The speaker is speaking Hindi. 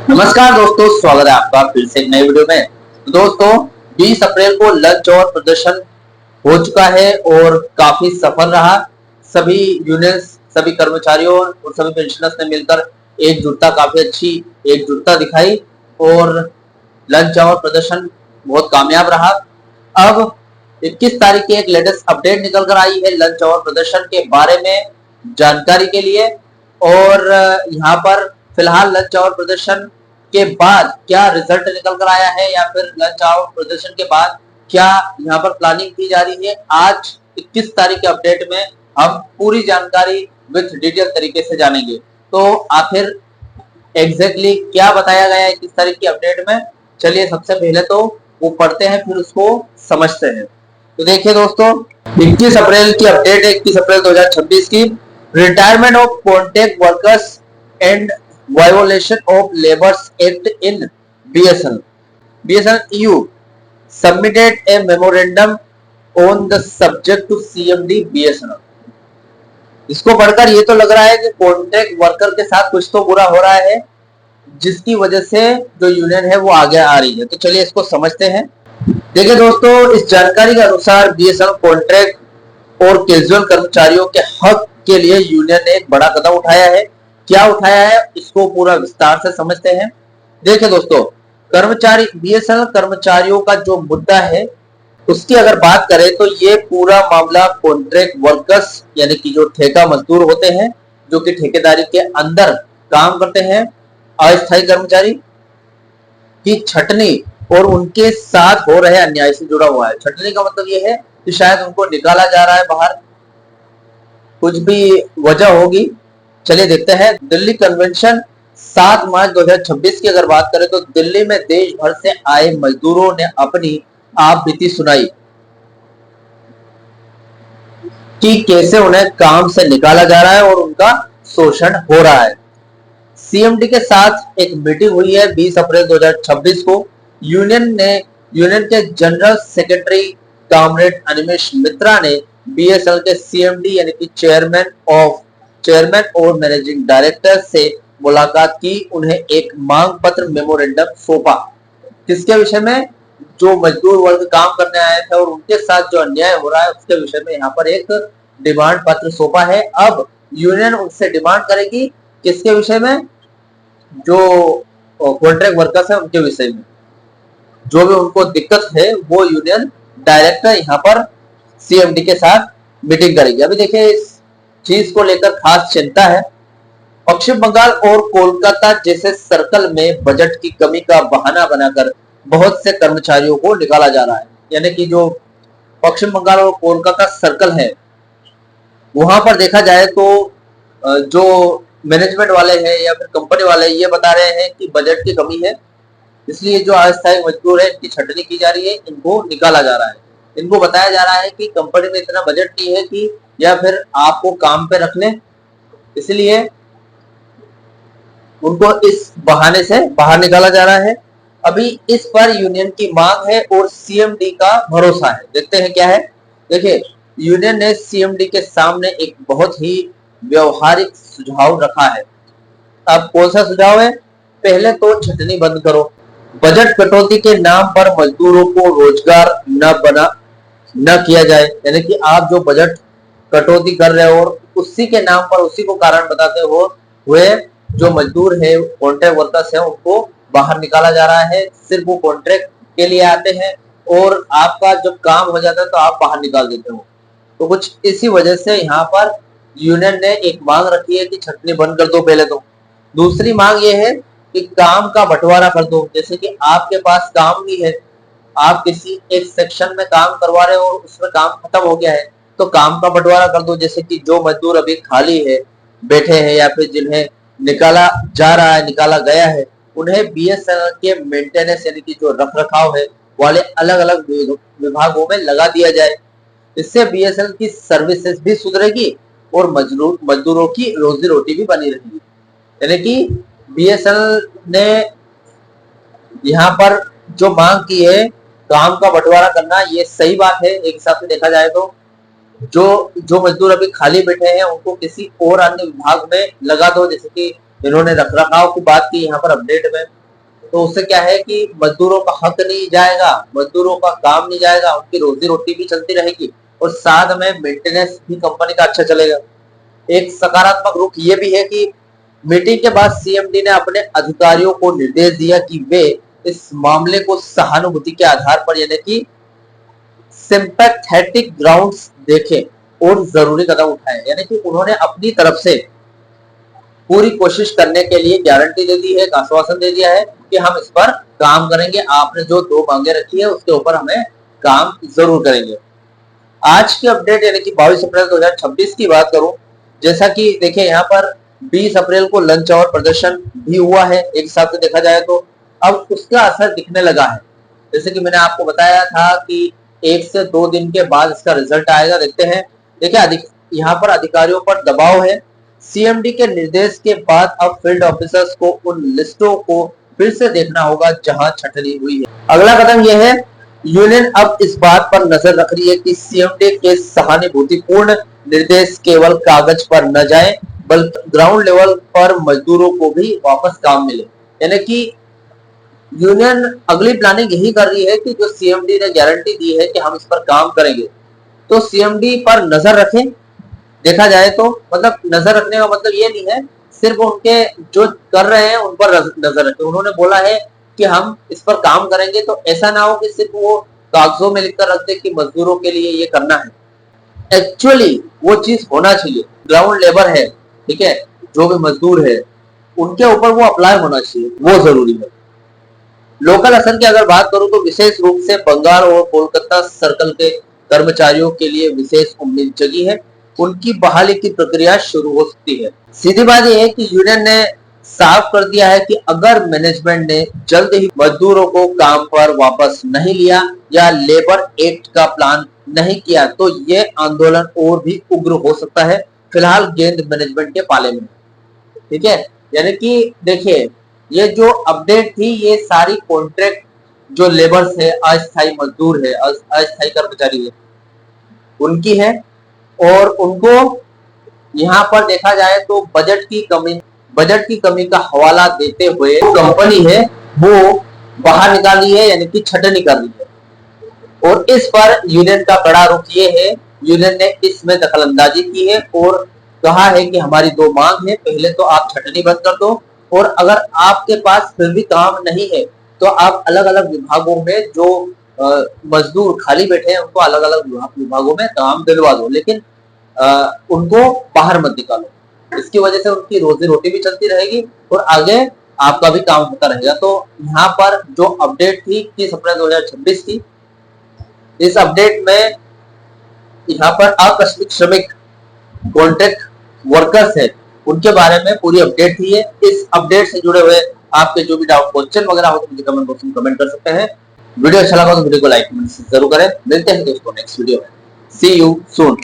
नमस्कार दोस्तों, स्वागत है आपका फिर से एक नई वीडियो में। तो दोस्तों, 20 अप्रैल को लंच और प्रदर्शन हो चुका है और काफी सफल रहा। सभी यूनियंस, सभी कर्मचारियों और सभी पेंशनर्स ने मिलकर एकजुटता, काफी अच्छी एकजुटता दिखाई और लंच और प्रदर्शन बहुत कामयाब रहा। अब 21 तारीख की एक लेटेस्ट अपडेट निकल कर आई है लंच और प्रदर्शन के बारे में जानकारी के लिए। और यहाँ पर फिलहाल लंच और प्रदर्शन के बाद क्या रिजल्ट निकल कर आया है या फिर लंच आउट प्रदर्शन के बाद क्या यहाँ पर प्लानिंग की जा रही है, आज 21 तारीख के अपडेट में हम पूरी जानकारी विथ डिटेल तरीके से जानेंगे। तो आखिर एग्जैक्टली क्या बताया गया है 21 तारीख की अपडेट में, चलिए सबसे पहले तो वो पढ़ते हैं फिर उसको समझते हैं। तो देखिए दोस्तों, 21 अप्रैल की अपडेट है, 21 अप्रैल 2026 की। Retirement of contract workers and violation of Labours Act in BSNL. BSNL EU submitted a memorandum on the subject to CMD BSNL. इसको पढ़कर ये तो लग रहा है कि कॉन्ट्रैक्ट वर्कर के साथ कुछ तो बुरा हो रहा है, जिसकी वजह से जो यूनियन है वो आगे आ रही है। तो चलिए इसको समझते हैं। देखिए दोस्तों, इस जानकारी के अनुसार बीएसएनएल कॉन्ट्रैक्ट और कैजुअल कर्मचारियों के हक के लिए यूनियन ने एक बड़ा कदम उठाया है। क्या उठाया है, इसको पूरा विस्तार से समझते हैं। देखिए दोस्तों, कर्मचारी बीएसएनएल कर्मचारियों का जो मुद्दा है उसकी अगर बात करें तो ये पूरा मामला कॉन्ट्रैक्ट वर्कर्स यानी कि जो ठेका मजदूर होते हैं, जो कि ठेकेदारी के अंदर काम करते हैं, अस्थायी कर्मचारी की छटनी और उनके साथ हो रहे अन्याय से जुड़ा हुआ है। छटनी का मतलब ये है कि शायद उनको निकाला जा रहा है बाहर, कुछ भी वजह होगी। चलिए देखते हैं। दिल्ली कन्वेंशन 7 मार्च 2026 की अगर बात करें तो दिल्ली में देश भर से आए मजदूरों ने अपनी आप बीती सुनाई कि कैसे उन्हें काम से निकाला जा रहा है और उनका शोषण हो रहा है। सीएमडी के साथ एक मीटिंग हुई है 20 अप्रैल 2026 को। यूनियन के जनरल सेक्रेटरी कॉमरेड अनिमेश मित्रा ने बीएसएल के सीएमडी यानी कि चेयरमैन और मैनेजिंग डायरेक्टर से मुलाकात की। उन्हें एक मांग पत्र मेमोरेंडम सौंपा। किसके विषय में? जो मजदूर वर्ग काम करने आए थे और उनके साथ जो अन्याय हो रहा है उसके विषय में यहाँ पर एक डिमांड पत्र सौंपा है। अब यूनियन उनसे डिमांड करेगी किसके विषय में? जो कॉन्ट्रैक्ट वर्कर्स है उनके विषय में। जो भी उनको दिक्कत है वो यूनियन डायरेक्टर यहाँ पर सीएमडी के साथ मीटिंग करेगी। अभी देखिए, इस चीज को लेकर खास चिंता है। पश्चिम बंगाल और कोलकाता जैसे सर्कल में बजट की कमी का बहाना बनाकर बहुत से कर्मचारियों को निकाला जा रहा है। यानी कि जो पश्चिम बंगाल और कोलकाता सर्कल है वहां पर देखा जाए तो जो मैनेजमेंट वाले हैं या फिर कंपनी वाले ये बता रहे हैं कि बजट की कमी है, इसलिए जो अस्थायी मजदूर है इनकी छटनी की जा रही है, इनको निकाला जा रहा है। इनको बताया जा रहा है कि कंपनी में इतना बजट नहीं है कि या फिर आपको काम पे रख लें, इसलिए उनको इस बहाने से बाहर निकाला जा रहा है। अभी इस पर यूनियन की मांग है और सीएमडी का भरोसा है। देखते हैं क्या है। देखिए, यूनियन ने सीएमडी के सामने एक बहुत ही व्यवहारिक सुझाव रखा है। अब कौन सा सुझाव है? पहले तो छटनी बंद करो। बजट कटौती के नाम पर मजदूरों को रोजगार न किया जाए। यानी कि आप जो बजट कटौती कर रहे हो और उसी के नाम पर उसी को कारण बताते हो हुए जो मजदूर है, कॉन्ट्रैक्ट वर्कर्स है, उनको बाहर निकाला जा रहा है। सिर्फ वो कॉन्ट्रैक्ट के लिए आते हैं और आपका जब काम हो जाता है तो आप बाहर निकाल देते हो। तो कुछ इसी वजह से यहाँ पर यूनियन ने एक मांग रखी है कि छटनी बंद कर दो पहले तो। दूसरी मांग ये है कि काम का बंटवारा कर दो। जैसे कि आपके पास काम नहीं है, आप किसी एक सेक्शन में काम करवा रहे हो और उसमें काम खत्म हो गया है, तो काम का बंटवारा कर दो। जैसे कि जो मजदूर अभी खाली है, बैठे हैं या फिर जिन्हें निकाला जा रहा है, निकाला गया है, उन्हें बीएसएनएल के मेंटेनेंस यानी कि जो रखरखाव है वाले अलग अलग विभागों में लगा दिया जाए। इससे बीएसएनएल की सर्विसेज भी सुधरेगी और मजदूरों की रोजी रोटी भी बनी रहेगी। यानी कि बीएसएनएल ने यहाँ पर जो मांग की है काम का बंटवारा करना, ये सही बात है एक हिसाब से देखा जाए तो। जो मजदूर अभी खाली बैठे हैं उनको किसी और अन्य विभाग में लगा दो। जैसे कि इन्होंने रखरखाव की बात की यहाँ पर अपडेट में, तो उससे क्या है कि मजदूरों का हक नहीं जाएगा, मजदूरों का काम नहीं जाएगा, उनकी रोजी रोटी भी चलती रहेगी और साथ में मेंटेनेंस भी कंपनी का अच्छा चलेगा। एक सकारात्मक रुख ये भी है कि मीटिंग के बाद सीएमडी ने अपने अधिकारियों को निर्देश दिया कि वे इस मामले को सहानुभूति के आधार पर यानी कि सिंपैथेटिक ग्राउंड्स देखें और जरूरी कदम उठाएं। यानी कि उन्होंने अपनी तरफ से पूरी कोशिश करने के लिए गारंटी दे दी है, आश्वासन दे दिया है कि हम इस पर काम करेंगे, आपने जो 2 मांगे रखी है उसके ऊपर हमें काम जरूर करेंगे। आज की अपडेट यानी कि 22 अप्रैल 2026 की बात करूं, जैसा कि देखिए यहाँ पर 20 अप्रैल को लंच और प्रदर्शन भी हुआ है एक हिसाब से देखा जाए तो, अब उसका असर दिखने लगा है। जैसे कि मैंने आपको बताया था कि 1 से 2 दिन के बाद इसका रिजल्ट आएगा, देखते हैं। देखिए यहाँ पर अधिकारियों पर दबाव है। सीएमडी के निर्देश के बाद अब फील्ड ऑफिसर्स को उन लिस्टों को फिर से देखना होगा जहां छटनी हुई है। अगला कदम यह है, यूनियन अब इस बात पर नजर रख रही है कि सीएमडी के सहानुभूतिपूर्ण निर्देश केवल कागज पर न जाए बल्कि ग्राउंड लेवल पर मजदूरों को भी वापस काम मिले। यानी कि यूनियन अगली प्लानिंग यही कर रही है कि जो सीएमडी ने गारंटी दी है कि हम इस पर काम करेंगे, तो सीएमडी पर नजर रखें। देखा जाए तो मतलब नजर रखने का मतलब ये नहीं है सिर्फ उनके जो कर रहे हैं उन पर नजर रखें। उन्होंने बोला है कि हम इस पर काम करेंगे, तो ऐसा ना हो कि सिर्फ वो कागजों में लिखकर रख दे कि मजदूरों के लिए ये करना है। एक्चुअली वो चीज होना चाहिए। ग्राउंड लेबर है, ठीक है, जो भी मजदूर है उनके ऊपर वो अप्लाई होना चाहिए, वो जरूरी है। लोकल असर की अगर बात करूं तो विशेष रूप से बंगाल और कोलकाता सर्कल के कर्मचारियों के लिए विशेष उम्मीद जगी है। उनकी बहाली की प्रक्रिया शुरू हो सकती है। सीधी बात यह है कि यूनियन ने साफ कर दिया है कि अगर मैनेजमेंट ने जल्द ही मजदूरों को काम पर वापस नहीं लिया या लेबर एक्ट का प्लान नहीं किया तो ये आंदोलन और भी उग्र हो सकता है। फिलहाल गेंद मैनेजमेंट के पाले में, ठीक है। यानी कि देखिए ये जो अपडेट थी ये सारी कॉन्ट्रैक्ट जो लेबर्स है, अस्थायी मजदूर है, अस्थायी कर्मचारी है, उनकी है। और उनको यहाँ पर देखा जाए तो बजट की कमी का हवाला देते हुए कंपनी है वो बाहर निकाली है, यानी कि छटनी कर रही है। और इस पर यूनियन का बड़ा रुख ये है, यूनियन ने इसमें दखलंदाजी की है और कहा है कि हमारी 2 मांग है, पहले तो आप छटनी बंद कर दो और अगर आपके पास फिर भी काम नहीं है तो आप अलग अलग विभागों में जो मजदूर खाली बैठे हैं उनको अलग अलग विभागों में काम दिलवा दो, लेकिन उनको बाहर मत निकालो। इसकी वजह से उनकी रोजी रोटी भी चलती रहेगी और आगे आपका भी काम होता रहेगा। तो यहाँ पर जो अपडेट थी 30 अप्रैल 2026 की, इस अपडेट में यहाँ पर आकस्मिक श्रमिक कॉन्ट्रैक्ट वर्कर्स है उनके बारे में पूरी अपडेट थी है। इस अपडेट से जुड़े हुए आपके जो भी डाउट क्वेश्चन वगैरह हो तो मुझे कमेंट बॉक्स में कमेंट कर सकते हैं। वीडियो अच्छा लगा तो वीडियो को लाइक कमेंट जरूर करें। मिलते हैं दोस्तों नेक्स्ट वीडियो में। सी यू सून।